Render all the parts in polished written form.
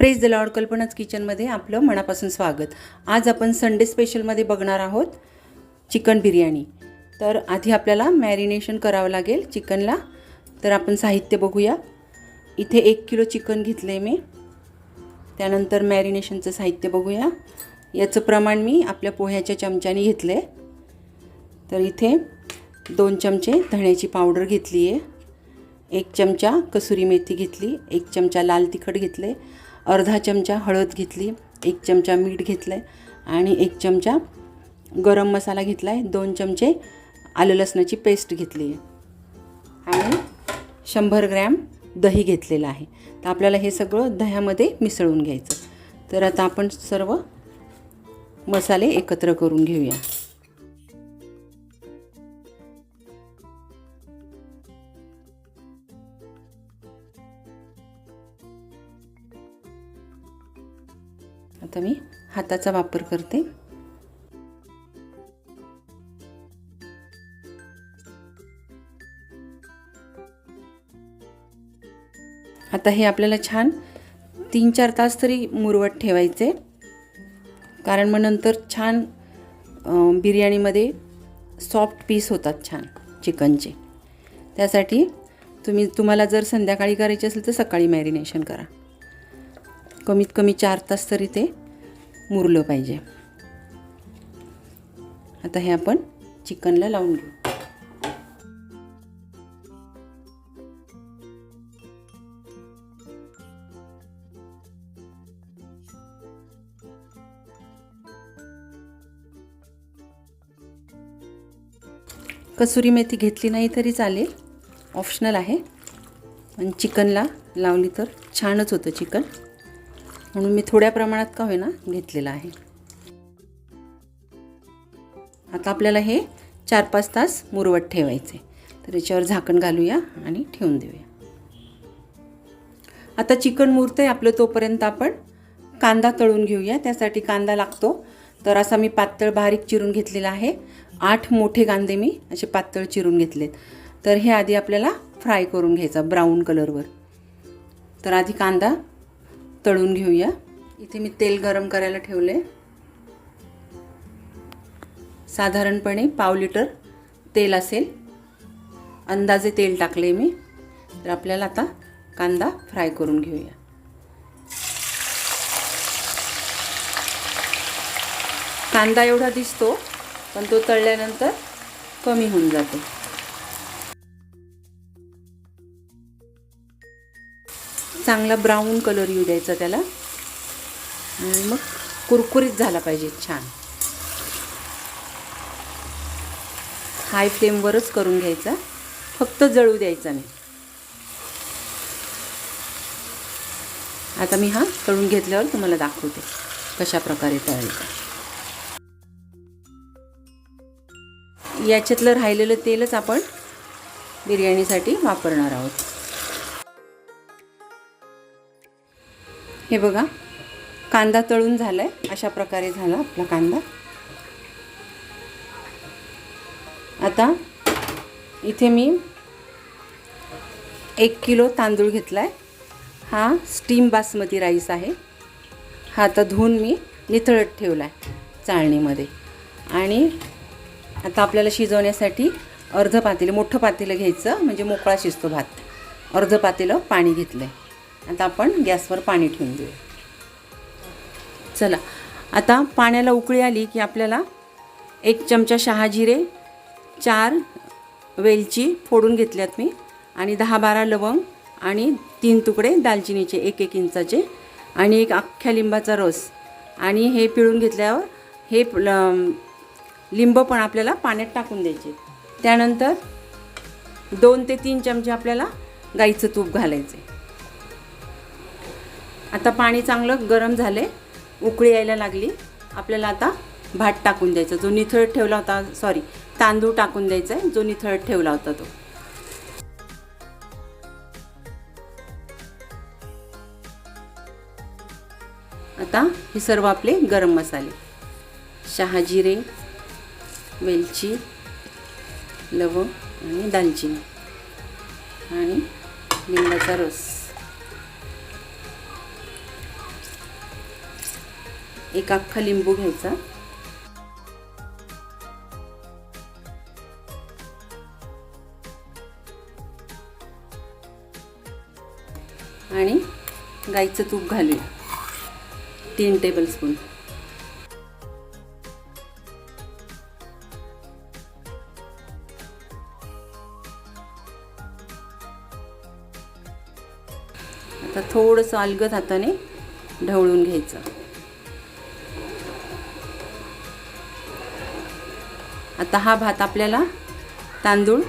Praise the Lord कल्पनाच किचनमध्ये आपलं मनापासून स्वागत। आज आपण संडे स्पेशलमध्ये बघणार आहोत चिकन बिर्याणी। तर आधी आपल्याला मॅरिनेशन करावं लागेल चिकनला। तर आपण साहित्य बघूया। इथे 1 किलो चिकन घेतले मी। त्यानंतर मॅरिनेशनचं साहित्य बघूया। याचं प्रमाण मी आपल्या पोह्याच्या चमच्याने घेतले। तर इथे 2 चमचे धण्याची पावडर घेतली आहे, 1 चमचा कसुरी मेथी घेतली, 1 चमचा लाल तिखट घेतले, अर्धा चमचा हळद घेतली, 1 चमचा मीठ घेतलं आणि 1 चमचा गरम मसाला घेतला आहे, 2 चमचे आलं लसणाची पेस्ट घेतली आहे आणि 100 ग्रॅम दही घेतलेलं आहे। तर आपल्याला हे सगळं दह्यामध्ये मिसळून घ्यायचं। तर आता आपण सर्व मसाले एकत्र करून घेऊया। आता मी हाताचा वापर करते। आता हे आपल्याला छान 3-4 तास तरी मुरवत ठेवायचे, कारण मग नंतर छान बिर्याणीमध्ये सॉफ्ट पीस होतात छान चिकनचे। त्यासाठी तुम्हाला जर संध्याकाळी करायचे असेल तर सकाळी मॅरिनेशन करा। कमीत कमी 4 तास तरी ते मुरलं पाहिजे। आता हे आपण चिकनला लावून घेऊ। कसुरी मेथी घेतली नाही तरी चालेल, ऑप्शनल आहे, पण चिकनला लावली तर छानच होतं चिकन, म्हणून मी थोड्या प्रमाणात का होईना घेतलेलं आहे। आता आपल्याला हे 4-5 तास मुरवत ठेवायचे। तर याच्यावर झाकण घालूया आणि ठेवून देऊया। आता चिकन मुरतंय आपलं, तोपर्यंत आपण कांदा तळून घेऊया। त्यासाठी कांदा लागतो। तर असा मी पातळ बारीक चिरून घेतलेला आहे। 8 मोठे कांदे मी असे पातळ चिरून घेतलेत। तर हे आधी आपल्याला फ्राय करून घ्यायचा ब्राऊन कलरवर। तर आधी कांदा तळून घेऊया। इथे मी तेल गरम करायला ठेवले। साधारणपणे पाव लिटर तेल असेल, अंदाजे तेल टाकले मी। तर आपल्याला आता कांदा फ्राय करून घेऊया। कांदा एवढा दिसतो, पण तो तळल्यानंतर कमी होऊन जातो। चांगला ब्राऊन कलर येऊ द्यायचा त्याला आणि मग कुरकुरीत झाला पाहिजे छान। हाय फ्लेमवरच करून घ्यायचा, फक्त जळू द्यायचा नाही। आता मी हा तळून घेतल्यावर तुम्हाला दाखवते कशा प्रकारे तळायचा। याच्यातलं राहिलेलं तेलच आपण बिर्याणीसाठी वापरणार आहोत। हे बघा, कांदा तळून झालाय, अशा प्रकारे झाला आपला कांदा। आता इथे मी 1 किलो तांदूळ घेतलाय। हा स्टीम बासमती राईस आहे। हा आता धुवून मी निथळत ठेवलाय चाळणीमध्ये। आणि आता आपल्याला शिजवण्यासाठी अर्ध पातेलं, मोठं पातेलं घ्यायचं, म्हणजे मोकळा शिजतो भात। अर्ध पातेलं पाणी घेतलंय। आता आपण गॅसवर पाणी ठेवून देऊ। चला, आता पाण्याला उकळी आली की आपल्याला 1 चमचा शहाजिरे, 4 वेलची फोडून घेतल्यात मी, आणि 10-12 लवंग आणि 3 तुकडे दालचिनीचे 1-1 इंचाचे, आणि 1 अख्ख्या लिंबाचा रस, आणि हे पिळून घेतल्यावर हे लिंब पण आपल्याला पाण्यात टाकून द्यायचे। त्यानंतर 2 ते 3 चमचे आपल्याला गाईचं तूप घालायचे। आता पाणी चांगलं गरम झाले, उकळी यायला लागली। आपल्याला आता भात टाकून द्यायचा, जो निथळत ठेवला होता, तांदूळ टाकून द्यायचा आहे, जो निथळत ठेवला होता तो। आता हे सर्व आपले गरम मसाले, शहाजिरे, वेलची, लवंग आणि दालचिनी आणि लिंबाचा रस एक अख्खा लिंबू घ्यायचा, आणि गाईचं तूप घालूया 3 टेबलस्पून. आता थोडंसं अलगद हाताने ढवळून घ्यायचं. आता हा भात आपल्याला तांदूळ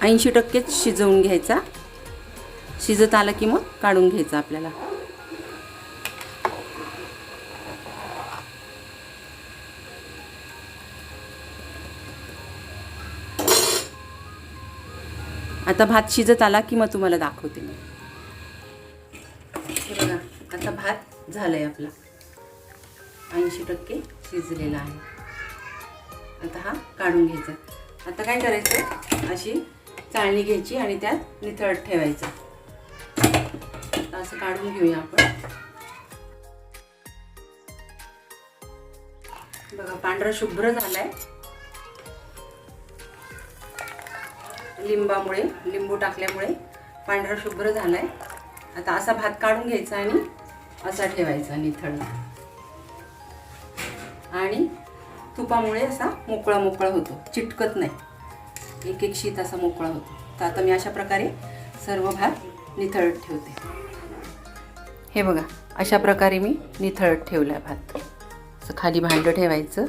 80% शिजवून घ्यायचा. शिजत आला की मग काढून घ्यायचा आपल्याला. आता भात शिजत आला की मग तुम्हाला दाखवते मी. बघा आता भात झालंय आपला 80% शिजलेला आहे. आता हा काढून घ्यायचा. आता काय करायचं, अशी चाळणी घ्यायची आणि त्यात निथळत ठेवायचं. आता असं काढून घेऊया आपण. बघा पांढरा शुभ्र झालाय लिंबामुळे, लिंबू टाकल्यामुळे पांढरा शुभ्र झालाय. आता असा भात काढून घ्यायचा आणि असा ठेवायचा निथळला, आणि तुपामुळे असा मोकळा मोकळा होतो, चिटकत नाही, एक एक शीत असा मोकळा होतो. तर आता मी अशा प्रकारे सर्व भात निथळत ठेवते. हे बघा अशा प्रकारे मी निथळत ठेवला भात. असं खाली भांडं ठेवायचं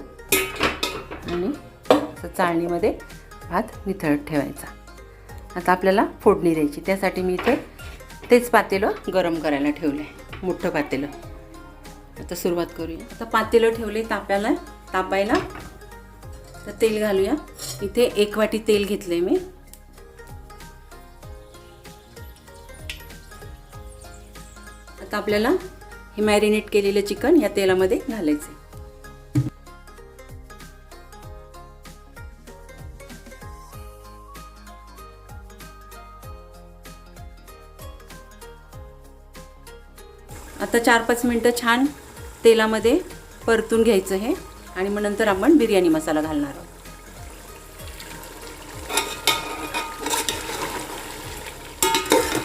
आणि असं चाळणीमध्ये भात निथळत ठेवायचा. आता आपल्याला फोडणी द्यायची. त्यासाठी मी इथे तेच पातेलं गरम करायला ठेवलं आहे, मोठं पातेलं. आता सुरुवात करूया. आता पातेलं ठेवले तापायला. तर तेल घालूया. इथे 1 वाटी तेल घेतलंय मी. आता आपल्याला हे मॅरिनेट केलेलं चिकन या तेलामध्ये घालायचं. आता 4-5 मिनटं छान तेलामध्ये परतून घ्यायचं हे, आणि मग नंतर आपण बिर्याणी मसाला घालणार आहोत.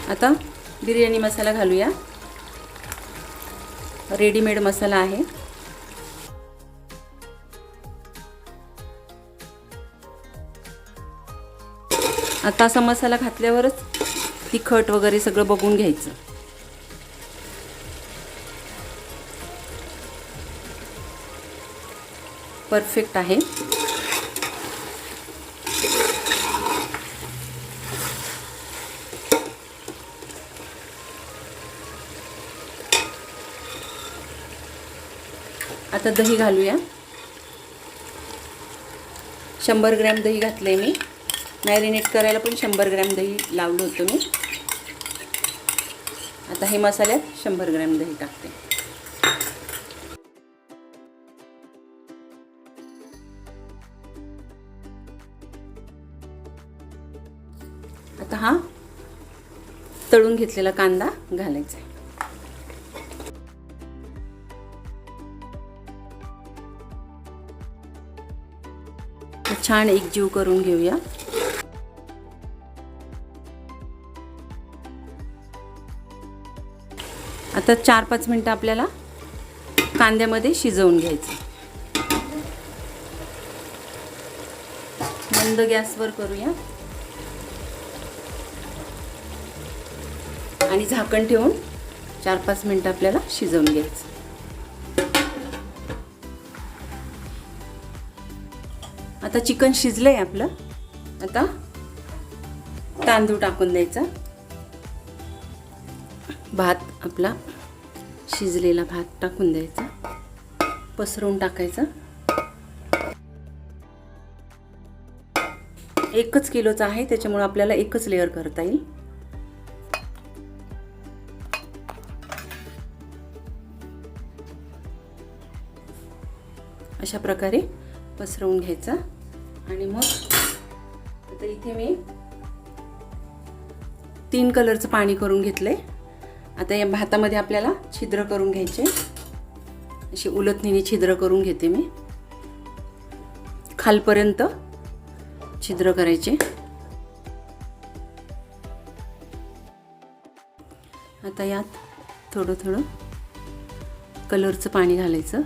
आता बिर्याणी मसाला घालूया. रेडीमेड मसाला आहे. आता असा मसाला घातल्यावरच तिखट वगैरे सगळं बघून घ्यायचं. परफेक्ट आहे. आता दही घालूया. 100 ग्रॅम दही घातलंय मी. मॅरिनेट करायला पण 100 ग्रॅम दही लावलं होतं मी. आता हे मसाल्यात 100 ग्रॅम दही टाकते. आता हा तळून घेतलेला कांदा घालायचा आहे. छान एकजीव करून घेऊया. आता 4-5 मिनटं आपल्याला कांद्यामध्ये शिजवून घ्यायचं. मंद गॅसवर करूया आणि झाकण ठेवून 4-5 मिनटं आपल्याला शिजवून घ्यायचं. आता चिकन शिजलंय आपलं. आता तांदूळ टाकून द्यायचा. भात आपला शिजलेला भात टाकून द्यायचा, पसरवून टाकायचा. 1 किलोचा आहे त्याच्यामुळे आपल्याला 1 लेअर करता येईल. अशा प्रकारे पसरवून घ्यायचा. आणि मग आता इथे मी 3 कलरचं पाणी करून घेतलंय. आता या भातामध्ये आपल्याला छिद्र करून घ्यायचे. अशी उलथणीने छिद्र करून घेते मी, खालपर्यंत छिद्र करायचे. आता यात थोडं थोडं कलरचं पाणी घालायचं,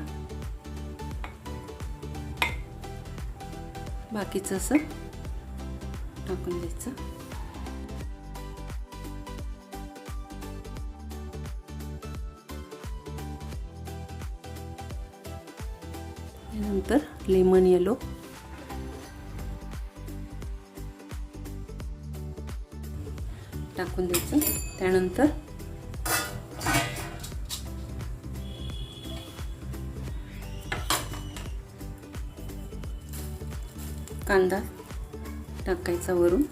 बाकीचं असं टाकून द्यायचं. त्यानंतर लेमन येलो, टाकून द्यायचं. त्यानंतर कांदा टाकायचा वरून,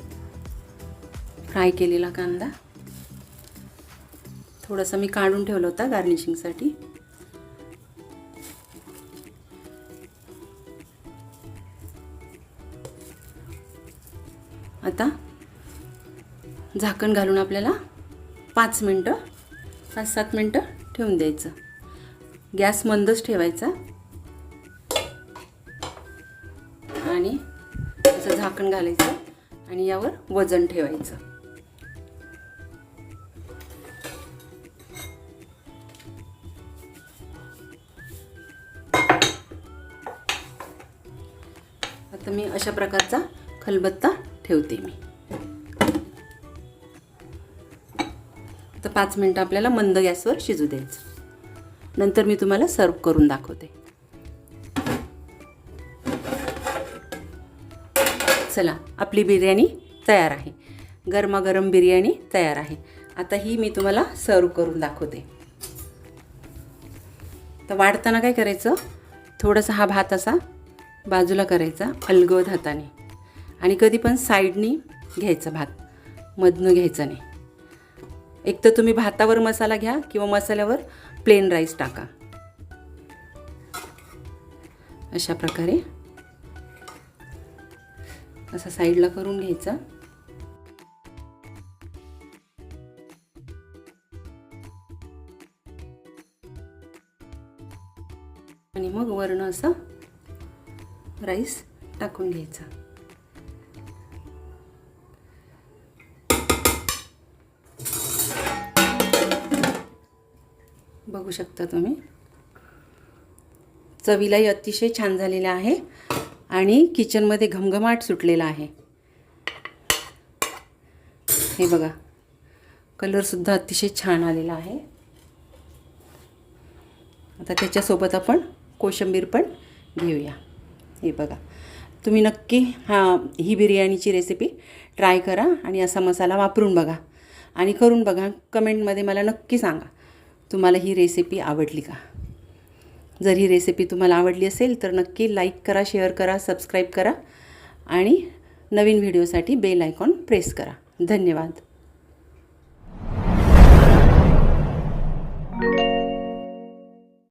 फ्राय केलेला कांदा. थोडासा मी काढून ठेवला होता गार्निशिंगसाठी. आता झाकण घालून आपल्याला 5-7 मिनटं ठेवून द्यायचं. गॅस मंदच ठेवायचा आणि असं झाकण घालायचं आणि यावर वजन ठेवायचं. आता मी अशा प्रकारचा खलबत्ता ठेवते मी. तर 5 मिनटं आपल्याला मंद गॅसवर शिजू द्यायचं. नंतर मी तुम्हाला सर्व करून दाखवते. चला, आपली बिर्याणी तयार आहे. गरमागरम बिर्याणी तयार आहे. आता ही मी तुम्हाला सर्व करून दाखवते. तर वाढताना काय करायचं, थोडासा हा भात असा बाजूला करायचा अलगद हाताने, आणि कधी पण साईडनी घ्यायचा भात, मधनं घ्यायचं नाही. एक तर तुम्ही भातावर मसाला घ्या किंवा मसाल्यावर प्लेन राईस टाका. अशा प्रकारे असा साईडला करून घ्यायचा. आणि मग वरण असं राईस टाकून घ्यायचा. बघू शकता तुम्ही, चवीलाही अतिशय छान झालेला आहे आणि किचनमध्ये घमघमाट सुटलेला आहे. हे बघा, कलरसुद्धा अतिशय छान आलेला आहे. आता त्याच्यासोबत आपण कोशिंबीर पण घेऊया. हे बघा, तुम्ही नक्की ही बिर्याणीची रेसिपी ट्राय करा आणि असा मसाला वापरून बघा आणि करून बघा. कमेंटमध्ये मला नक्की सांगा तुम्हाला ही रेसिपी आवडली का. जर ही रेसिपी तुम्हाला आवडली असेल तर नक्की लाईक करा, शेअर करा, सबस्क्राईब करा आणि नवीन व्हिडिओसाठी बेल आयकॉन प्रेस करा. धन्यवाद.